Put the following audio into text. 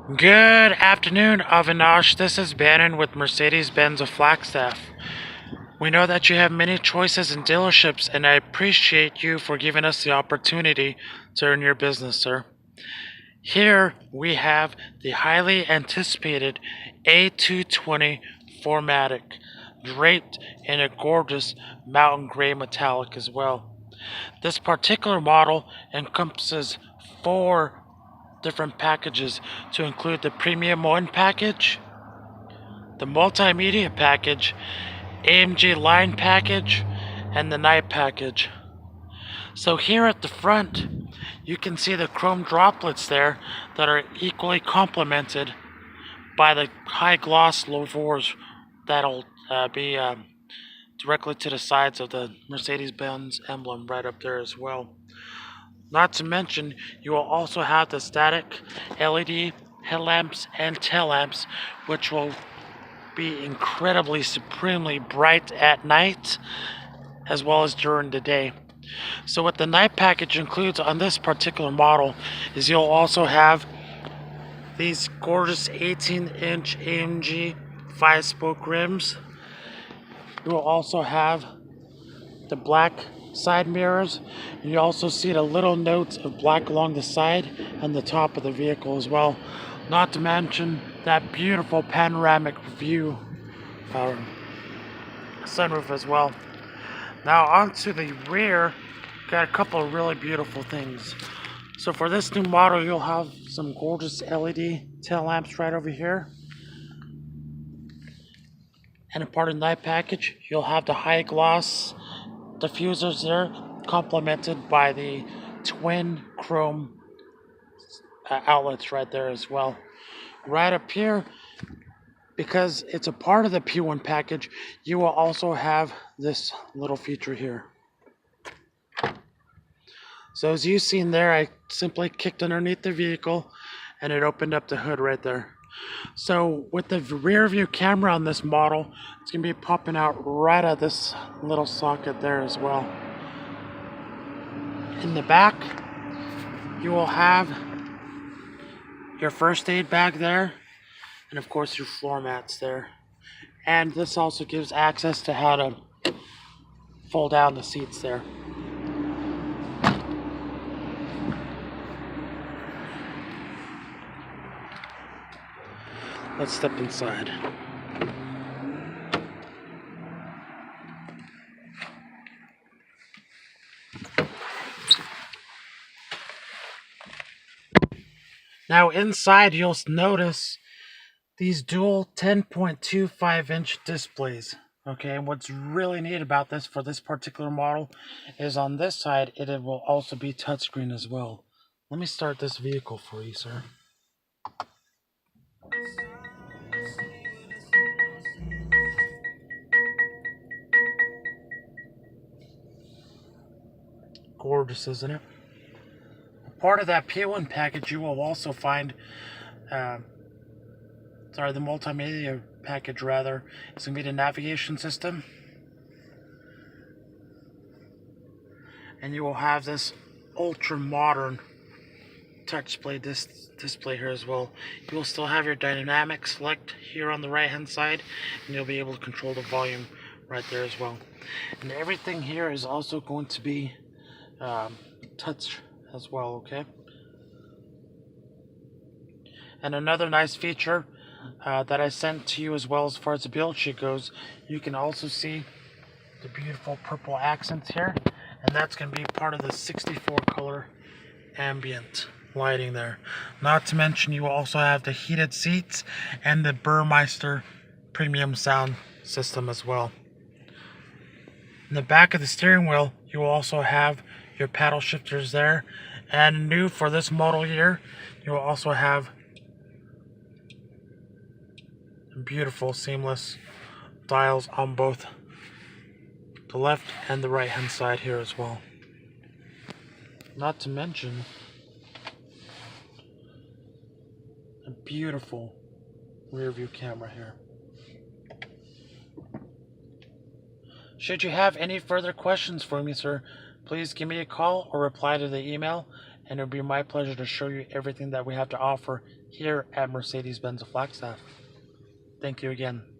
Good afternoon, Avinash. This is Bannon with Mercedes-Benz A Flagstaff. We know that you have many choices in dealerships, and I appreciate you for giving us the opportunity to earn your business, sir. Here we have the highly anticipated A220 4Matic, draped in a gorgeous mountain gray metallic as well. This particular model encompasses four different packages to include the Premium 1 package, the Multimedia package, AMG Line package, and the Night package. So here at the front, you can see the chrome droplets there that are equally complemented by the high gloss louvers that'll be directly to the sides of the Mercedes-Benz emblem right up there as well. Not to mention, you will also have the static LED headlamps and tail lamps, which will be incredibly, supremely bright at night, as well as during the day. So what the night package includes on this particular model is you'll also have these gorgeous 18-inch AMG 5-spoke rims. You will also have the black side mirrors, and you also see the little notes of black along the side and the top of the vehicle as well. Not to mention that beautiful panoramic view sunroof as well. Now onto the rear, got a couple of really beautiful things. So for this new model, you'll have some gorgeous LED tail lamps right over here. And a part of the night package, you'll have the high gloss diffusers there, complemented by the twin chrome outlets right there as well. Right up here, because it's a part of the P1 package, you will also have this little feature here. So as you've seen there, I simply kicked underneath the vehicle and it opened up the hood right there. So with the rear view camera on this model, it's going to be popping out right at this little socket there as well. In the back, you will have your first aid bag there, and of course your floor mats there. And this also gives access to how to fold down the seats there. Let's step inside. Now inside, you'll notice these dual 10.25-inch displays. Okay, and what's really neat about this for this particular model is on this side, it will also be touchscreen as well. Let me start this vehicle for you, sir. Gorgeous, isn't it? Part of that P1 package, you will also find, the multimedia package rather, is going to be the navigation system. And you will have this ultra modern touch display here as well. You will still have your dynamic select here on the right hand side, and you'll be able to control the volume right there as well. And everything here is also going to be touch as well, okay? And another nice feature that I sent to you as well, as far as the build sheet goes, you can also see the beautiful purple accents here, and that's going to be part of the 64 color ambient lighting there. Not to mention, you will also have the heated seats and the Burmeister premium sound system as well. In the back of the steering wheel, you will also have your paddle shifters there, and new for this model year, you will also have beautiful seamless dials on both the left and the right hand side here as well. Not to mention a beautiful rear view camera here. Should you have any further questions for me, sir, please give me a call or reply to the email, and it would be my pleasure to show you everything that we have to offer here at Mercedes-Benz Flagstaff. Thank you again.